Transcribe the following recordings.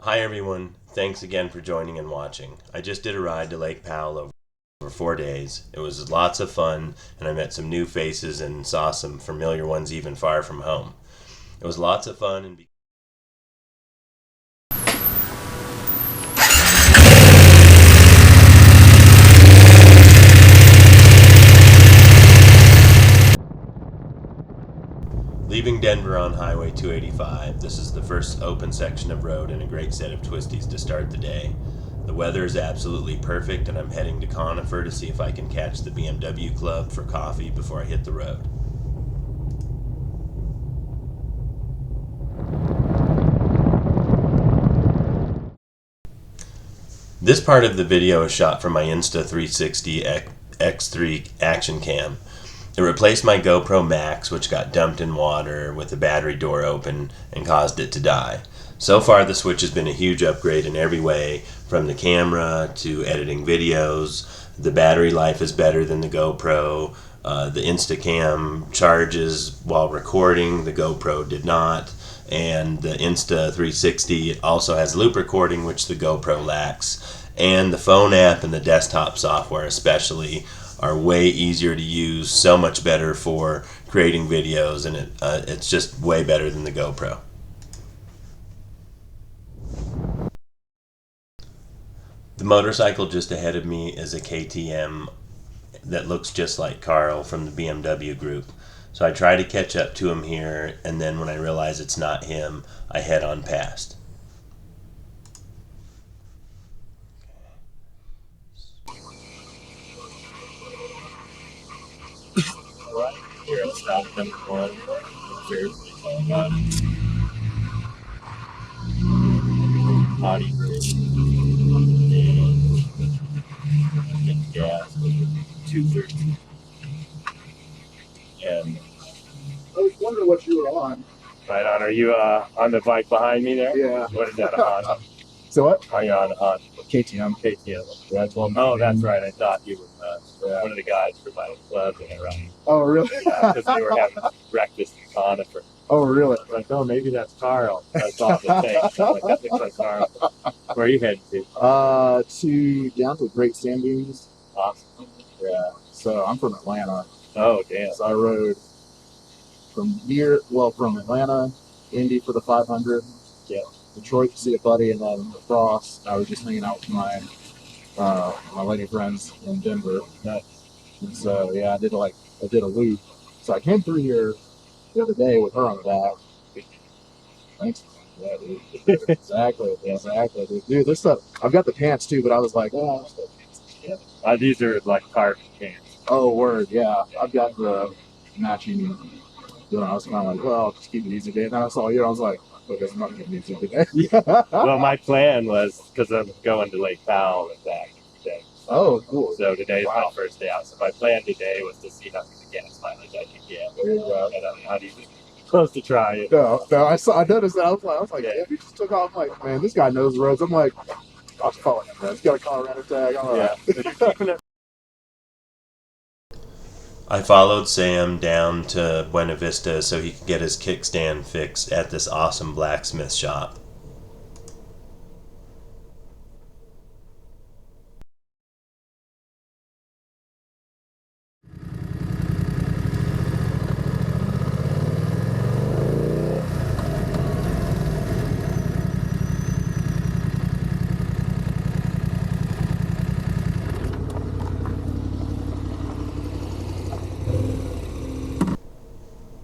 Hi everyone, thanks again for joining and watching. I just did a ride to Lake Powell over 4 days. It was lots of fun, and I met some new faces and saw some familiar ones even far from home. It was lots of fun and leaving Denver on Highway 285, this is the first open section of road and a great set of twisties to start the day. The weather is absolutely perfect, and I'm heading to Conifer to see if I can catch the BMW Club for coffee before I hit the road. This part of the video is shot from my Insta360 X3 action cam. It replaced my GoPro Max, which got dumped in water with the battery door open and caused it to die. So far, the Switch has been a huge upgrade in every way, from the camera to editing videos. The battery life is better than the GoPro. The Instacam charges while recording, the GoPro did not. And the Insta360 also has loop recording, which the GoPro lacks. And the phone app and the desktop software especially are way easier to use, so much better for creating videos, and it's just way better than the GoPro. The motorcycle just ahead of me is a KTM that looks just like Carl from the BMW group. So I try to catch up to him here, and then when I realize it's not him, I head on past. Right here at stop number 1. Seriously, potty bridge. And gas was 230. And I was wondering what you were on. right on. Are you on the bike behind me there? Yeah. What is that, a Honda? So what? Are you on a Honda? KTM. KTM. Yeah, 12. Oh, that's right. I thought you were one of the guys for my club there, right? Oh, really? Because they were having breakfast in Conifer. Oh, really? I was like, oh, maybe that's Carl. I thought the same. I'm like, that looks like Carl. Where are you heading to? Down to Great Sand Dunes. Awesome. Yeah. So I'm from Atlanta. Oh, damn. So I rode from Atlanta, Indy for the 500. Yeah. Detroit to see a buddy, and then across. I was just hanging out with my lady friends in Denver. Nice. And so yeah, I did a loop. So I came through here the other day with her on the back. Thanks. Yeah, dude. Exactly, dude. Dude, this stuff. I've got the pants too, but I was like, oh, These are like carbon pants. oh, word, yeah. I've got the matching. You know, I was kind of like, well, I'll just keep it easy today. And then I saw you, and I was like, okay, I'm not gonna be easy today. Well, my plan was, because I'm going to Lake Powell and back today. Oh, cool. So today's my first day out. So my plan today was to see how many gas mileage I could get. There you go. And I'm not even close to try it. No, I noticed that. I was like, yeah, he just took off. I'm like, man, this guy knows the roads. I'm like, I'll just call him, man. He's got a Colorado tag. All right. I followed Sam down to Buena Vista so he could get his kickstand fixed at this awesome blacksmith shop.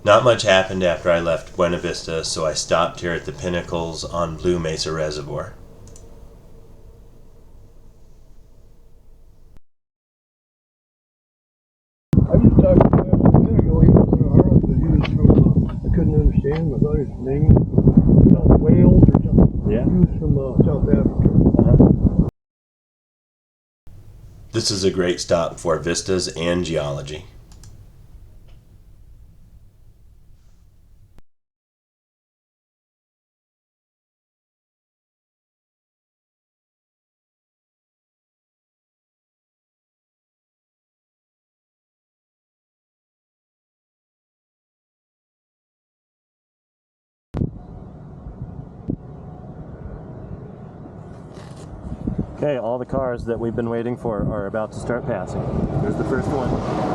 Not much happened after I left Buena Vista, so I stopped here at the Pinnacles on Blue Mesa Reservoir. I just talked to him a minute ago. He was on a Harley, but he was from, I couldn't understand him. I thought his name was Wales or something. Yeah. He was from South Africa. This is a great stop for vistas and geology. Okay, all the cars that we've been waiting for are about to start passing. Here's the first one.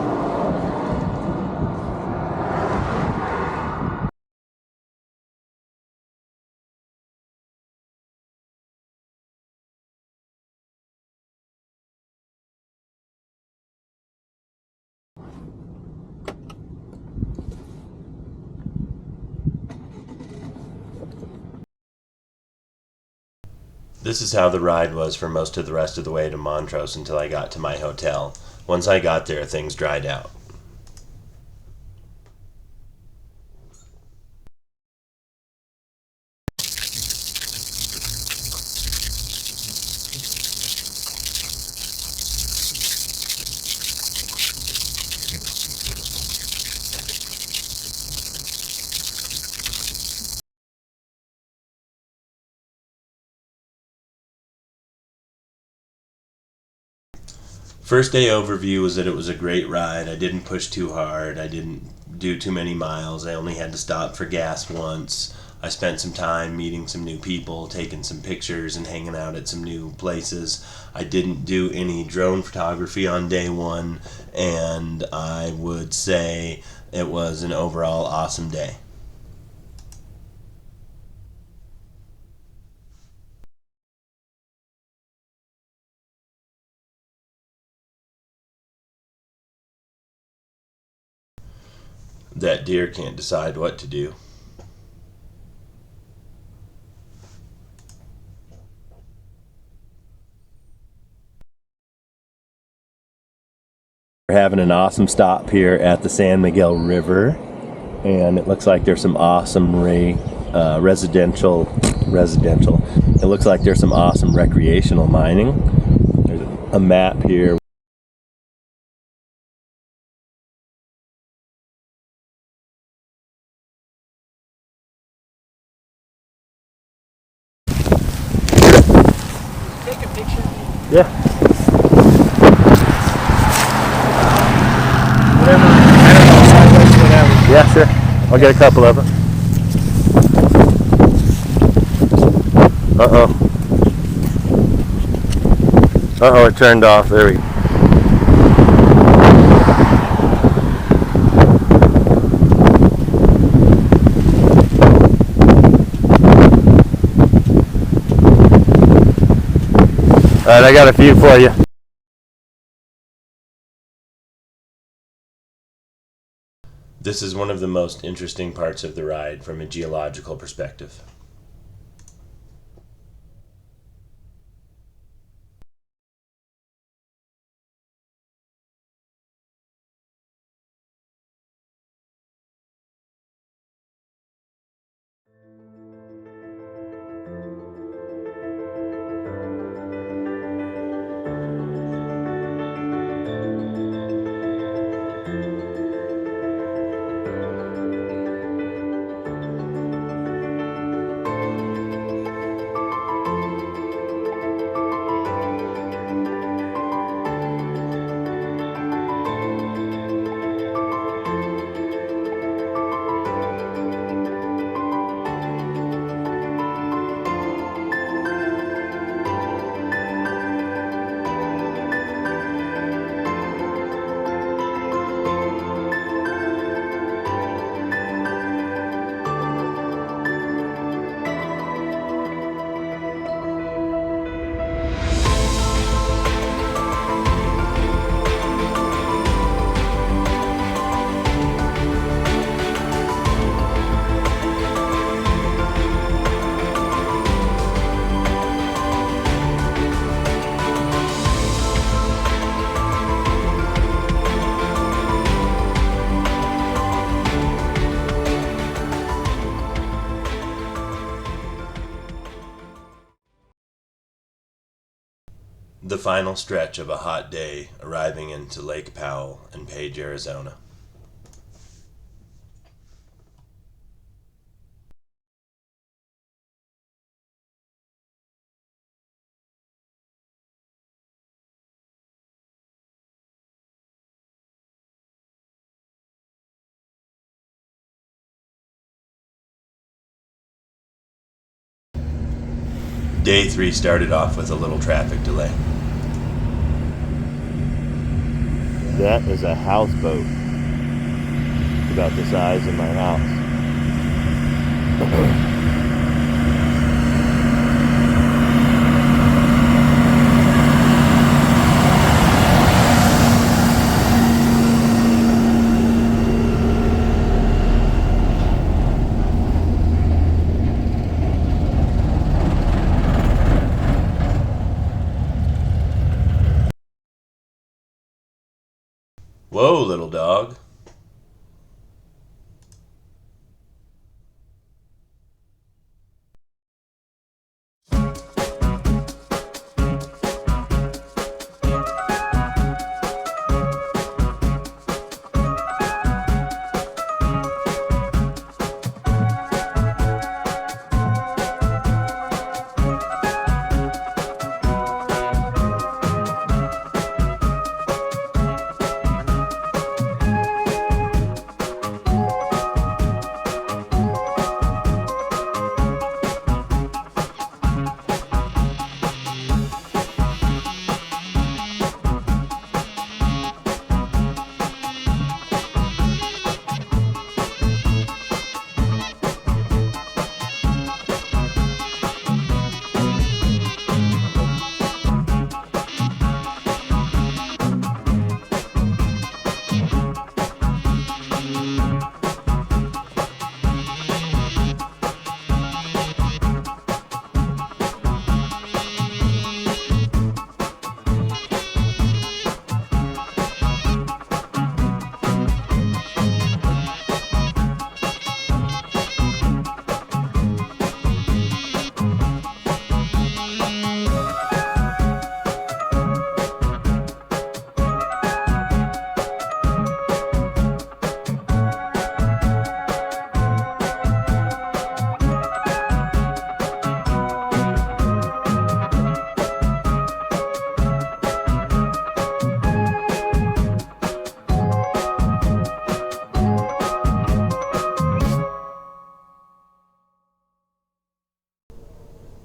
This is how the ride was for most of the rest of the way to Montrose until I got to my hotel. Once I got there, things dried out. First day overview was that it was a great ride. I didn't push too hard. I didn't do too many miles. I only had to stop for gas once. I spent some time meeting some new people, taking some pictures, and hanging out at some new places. I didn't do any drone photography on day one, and I would say it was an overall awesome day. That deer can't decide what to do. We're having an awesome stop here at the San Miguel River, and it looks like there's some awesome residential. It looks like there's some awesome recreational mining. There's a map here. Take a picture. Yeah. Whatever. I don't know, sideways, whatever. Yeah, sure. I'll get a couple of them. Uh-oh. Uh-oh, it turned off. There we go. Alright, I got a few for you. This is one of the most interesting parts of the ride from a geological perspective. The final stretch of a hot day, arriving into Lake Powell in Page, Arizona. Day 3 started off with a little traffic delay. That is a houseboat. About the size of my house. Whoa, little dog.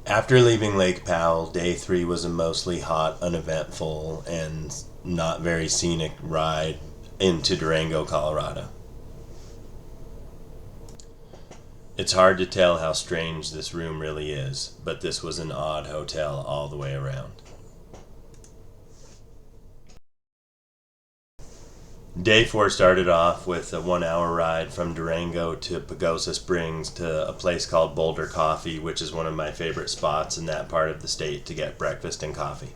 After leaving Lake Powell, Day 3 was a mostly hot, uneventful, and not very scenic ride into Durango, Colorado. It's hard to tell how strange this room really is, but this was an odd hotel all the way around. Day 4 started off with a 1-hour ride from Durango to Pagosa Springs to a place called Boulder Coffee, which is one of my favorite spots in that part of the state to get breakfast and coffee.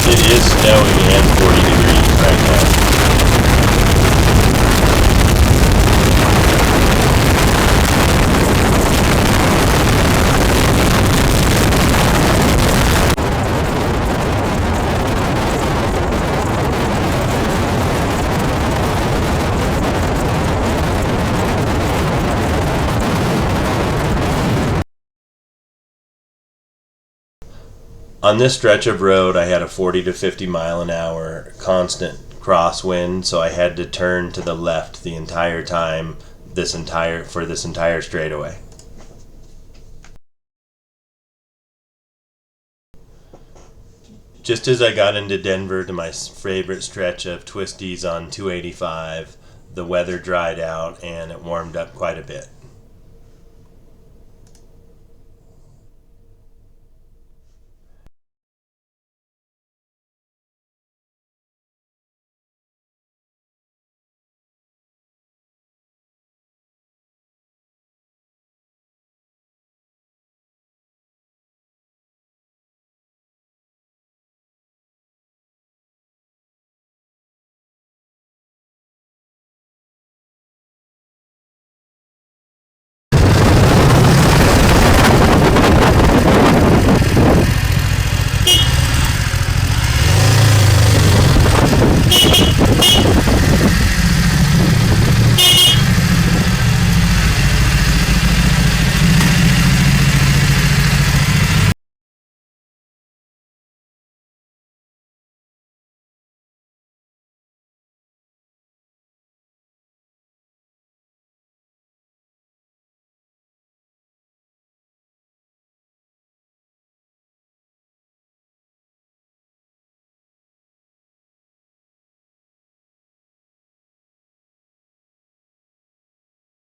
It is snowing and 40 degrees right now. On this stretch of road, I had a 40 to 50 mile an hour constant crosswind, so I had to turn to the left the entire time for this entire straightaway. Just as I got into Denver to my favorite stretch of twisties on 285, the weather dried out and it warmed up quite a bit.